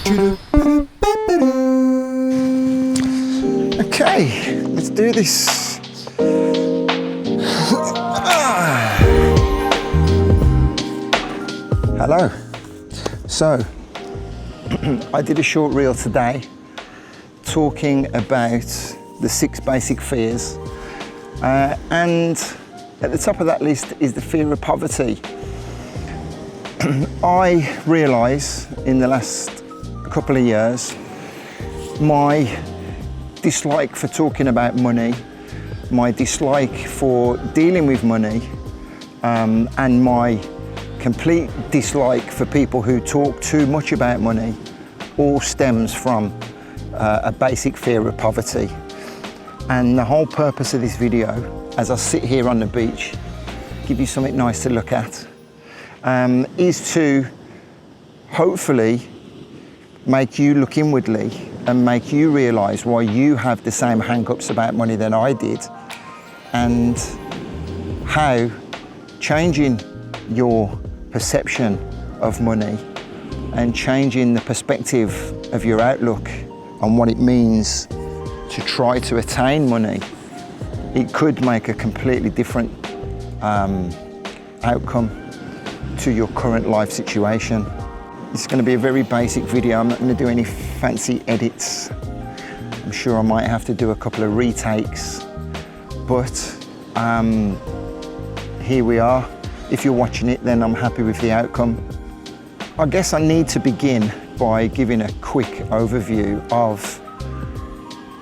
Okay, let's do this. Hello. So, I did a short reel today talking about the 6 basic fears, and at the top of that list is the fear of poverty. I realise in the last couple of years my dislike for talking about money, my dislike for dealing with money, and my complete dislike for people who talk too much about money all stems from a basic fear of poverty. And the whole purpose of this video, as I sit here on the beach, give you something nice to look at, is to hopefully make you look inwardly and make you realise why you have the same hang-ups about money that I did, and how changing your perception of money and changing the perspective of your outlook on what it means to try to attain money, it could make a completely different outcome to your current life situation. It's going to be a very basic video. I'm not going to do any fancy edits. I'm sure I might have to do a couple of retakes, but here we are. If you're watching it, then I'm happy with the outcome. I guess I need to begin by giving a quick overview of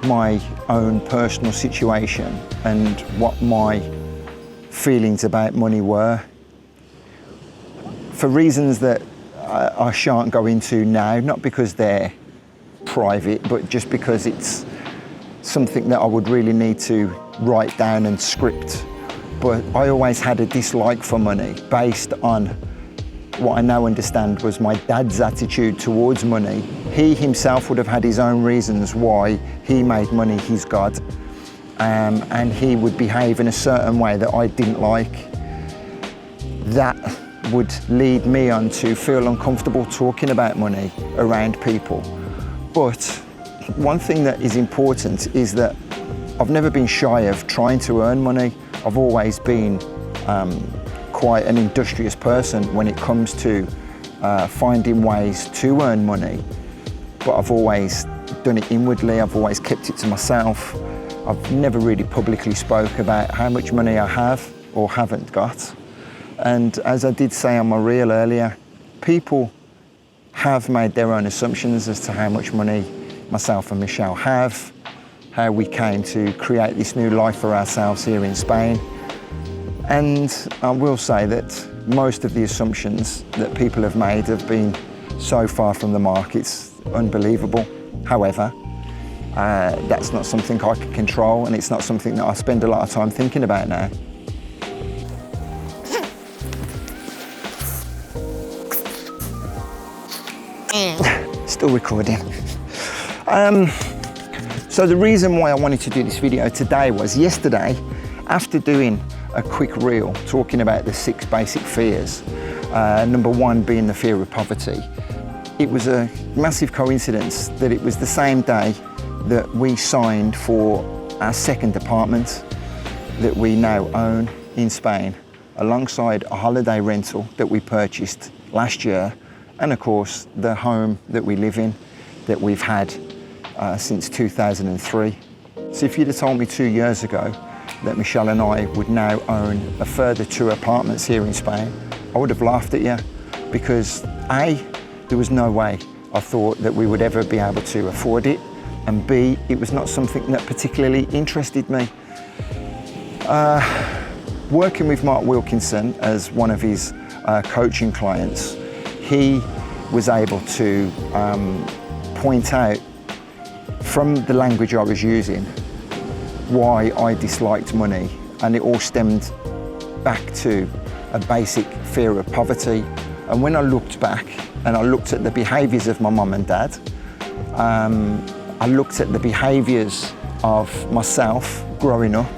my own personal situation and what my feelings about money were, for reasons that I shan't go into now, not because they're private, but just because it's something that I would really need to write down and script. But I always had a dislike for money based on what I now understand was my dad's attitude towards money. He himself would have had his own reasons why he made money his god, and he would behave in a certain way that I didn't like. That would lead me on to feel uncomfortable talking about money around people. But one thing that is important is that I've never been shy of trying to earn money. I've always been quite an industrious person when it comes to finding ways to earn money, but I've always done it inwardly. I've always kept it to myself. I've never really publicly spoke about how much money I have or haven't got. And as I did say on my reel earlier, people have made their own assumptions as to how much money myself and Michelle have, how we came to create this new life for ourselves here in Spain. And I will say that most of the assumptions that people have made have been so far from the mark, it's unbelievable. However, that's not something I can control, and it's not something that I spend a lot of time thinking about now. Still recording. So the reason why I wanted to do this video today was yesterday, after doing a quick reel talking about the 6 basic fears, number 1 being the fear of poverty, it was a massive coincidence that it was the same day that we signed for our 2nd apartment that we now own in Spain, alongside a holiday rental that we purchased last year, and of course the home that we live in that we've had since 2003. So if you'd have told me 2 years ago that Michelle and I would now own a further 2 apartments here in Spain, I would have laughed at you, because A, there was no way I thought that we would ever be able to afford it, and B, it was not something that particularly interested me. Working with Mark Wilkinson as one of his coaching clients, he was able to point out from the language I was using why I disliked money, and it all stemmed back to a basic fear of poverty. And when I looked back and I looked at the behaviours of my mum and dad, I looked at the behaviours of myself growing up,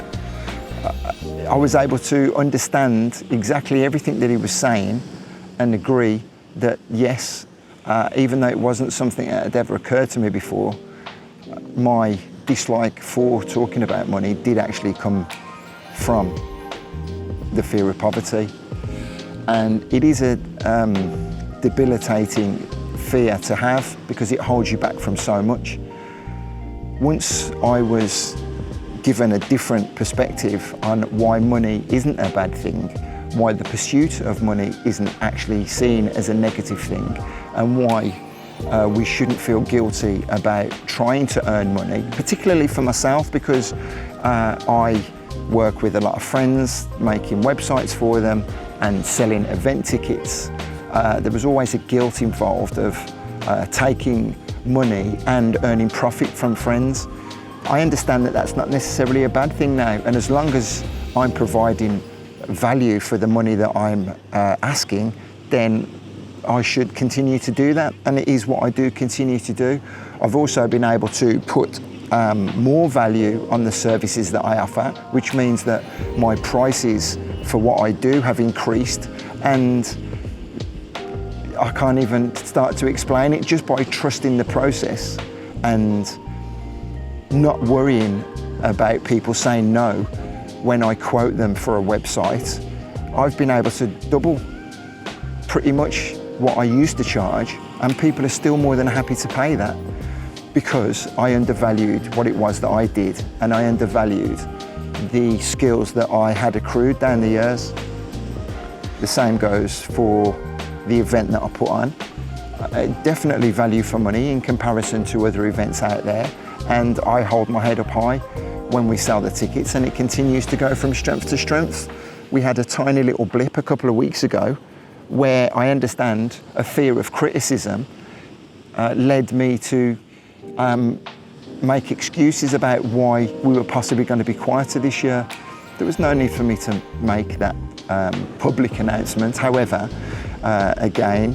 I was able to understand exactly everything that he was saying and agree that yes, even though it wasn't something that had ever occurred to me before. My dislike for talking about money did actually come from the fear of poverty. And it is a debilitating fear to have because it holds you back from so much. Once I was given a different perspective on why money isn't a bad thing, why the pursuit of money isn't actually seen as a negative thing, and why we shouldn't feel guilty about trying to earn money, particularly for myself, because I work with a lot of friends, making websites for them and selling event tickets. There was always a guilt involved of taking money and earning profit from friends. I understand that that's not necessarily a bad thing now, and as long as I'm providing value for the money that I'm asking, then I should continue to do that, and it is what I do continue to do. I've also been able to put more value on the services that I offer, which means that my prices for what I do have increased, and I can't even start to explain it, just by trusting the process and not worrying about people saying no when I quote them for a website. I've been able to double pretty much what I used to charge, and people are still more than happy to pay that because I undervalued what it was that I did, and I undervalued the skills that I had accrued down the years. The same goes for the event that I put on. Definitely value for money in comparison to other events out there, and I hold my head up high when we sell the tickets, and it continues to go from strength to strength. We had a tiny little blip a couple of weeks ago where I understand a fear of criticism led me to make excuses about why we were possibly going to be quieter this year. There was no need for me to make that public announcement. However, again,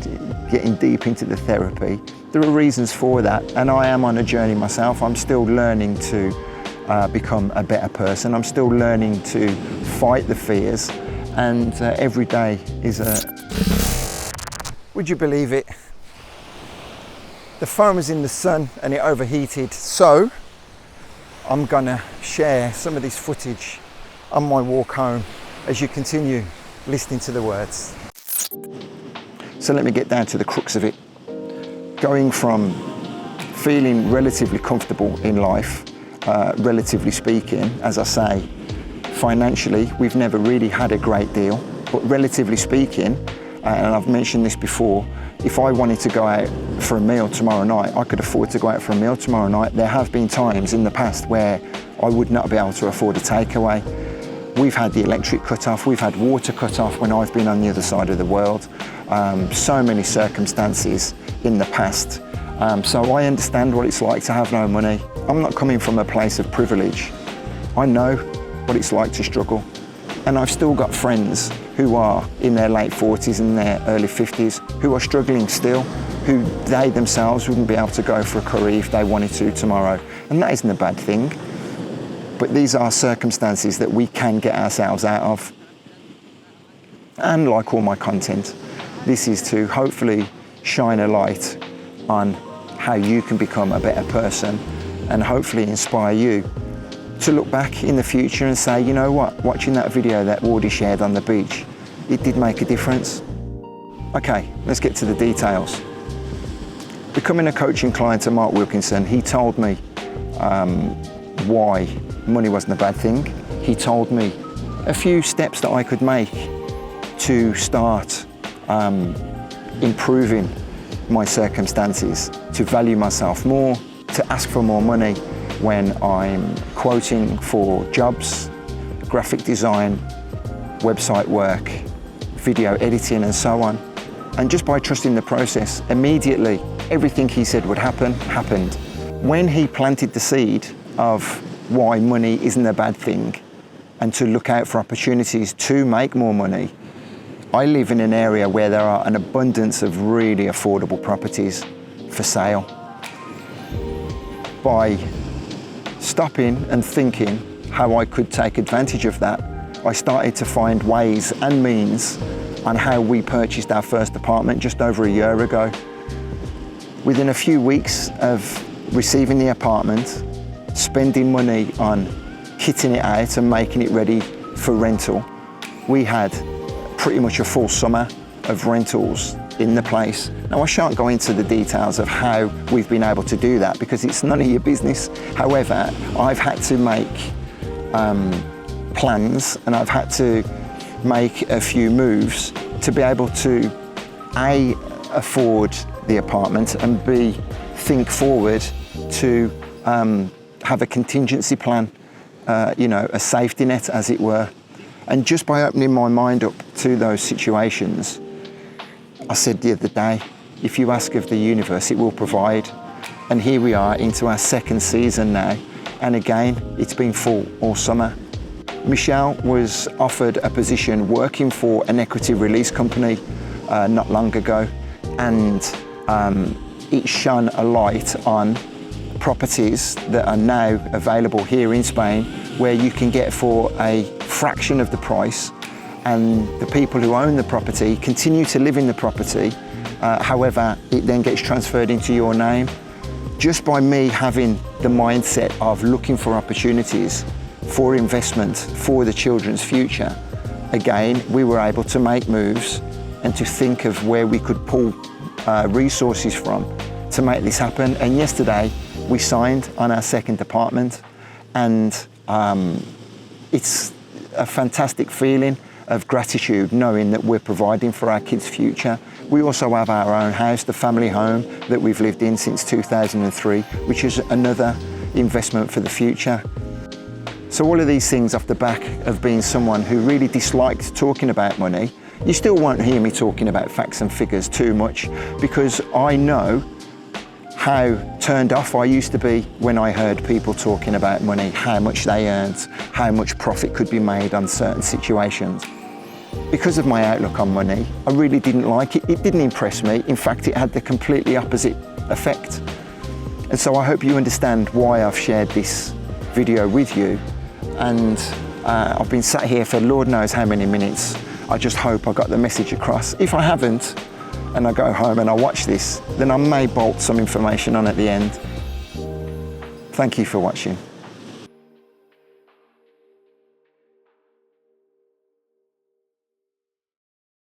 getting deep into the therapy, there are reasons for that, and I am on a journey myself. I'm still learning to become a better person. I'm still learning to fight the fears, and every day is a... Would you believe it? The phone was in the sun and it overheated, so I'm gonna share some of this footage on my walk home as you continue listening to the words. So let me get down to the crux of it. Going from feeling relatively comfortable in life, relatively speaking, as I say, financially, we've never really had a great deal, but relatively speaking, and I've mentioned this before, if I wanted to go out for a meal tomorrow night, I could afford to go out for a meal tomorrow night. There have been times in the past where I would not be able to afford a takeaway. We've had the electric cut off, we've had water cut off when I've been on the other side of the world. So many circumstances in the past. So I understand what it's like to have no money. I'm not coming from a place of privilege. I know what it's like to struggle. And I've still got friends who are in their late 40s and their early 50s who are struggling still, who they themselves wouldn't be able to go for a curry if they wanted to tomorrow. And that isn't a bad thing. But these are circumstances that we can get ourselves out of. And like all my content, this is to hopefully shine a light on how you can become a better person and hopefully inspire you to look back in the future and say, you know what, watching that video that Wardy shared on the beach, it did make a difference. Okay, let's get to the details. Becoming a coaching client of Mark Wilkinson, he told me why money wasn't a bad thing. He told me a few steps that I could make to start improving my circumstances, to value myself more, to ask for more money when I'm quoting for jobs, graphic design, website work, video editing and so on. And just by trusting the process, immediately everything he said would happen, happened. When he planted the seed of why money isn't a bad thing and to look out for opportunities to make more money, I live in an area where there are an abundance of really affordable properties for sale. By stopping and thinking how I could take advantage of that, I started to find ways and means on how we purchased our first apartment just over a year ago. Within a few weeks of receiving the apartment, spending money on kitting it out and making it ready for rental, we had pretty much a full summer of rentals in the place. Now, I shan't go into the details of how we've been able to do that because it's none of your business. However, I've had to make plans and I've had to make a few moves to be able to A, afford the apartment, and B, think forward to have a contingency plan, a safety net, as it were. And just by opening my mind up to those situations, I said the other day, if you ask of the universe, it will provide. And here we are into our second season now. And again, it's been full all summer. Michelle was offered a position working for an equity release company not long ago. And it shone a light on properties that are now available here in Spain, where you can get for a fraction of the price, and the people who own the property continue to live in the property. However, it then gets transferred into your name. Just by me having the mindset of looking for opportunities for investment for the children's future, again, we were able to make moves and to think of where we could pull resources from to make this happen. And yesterday we signed on our second apartment, and it's a fantastic feeling of gratitude knowing that we're providing for our kids' future. We also have our own house, the family home that we've lived in since 2003, which is another investment for the future. So all of these things off the back of being someone who really disliked talking about money. You still won't hear me talking about facts and figures too much, because I know how turned off I used to be when I heard people talking about money, how much they earned, how much profit could be made on certain situations. Because of my outlook on money, I really didn't like it. It didn't impress me. In fact, it had the completely opposite effect. And so I hope you understand why I've shared this video with you. And I've been sat here for Lord knows how many minutes. I just hope I got the message across. If I haven't, and I go home and I watch this, then I may bolt some information on at the end. Thank you for watching.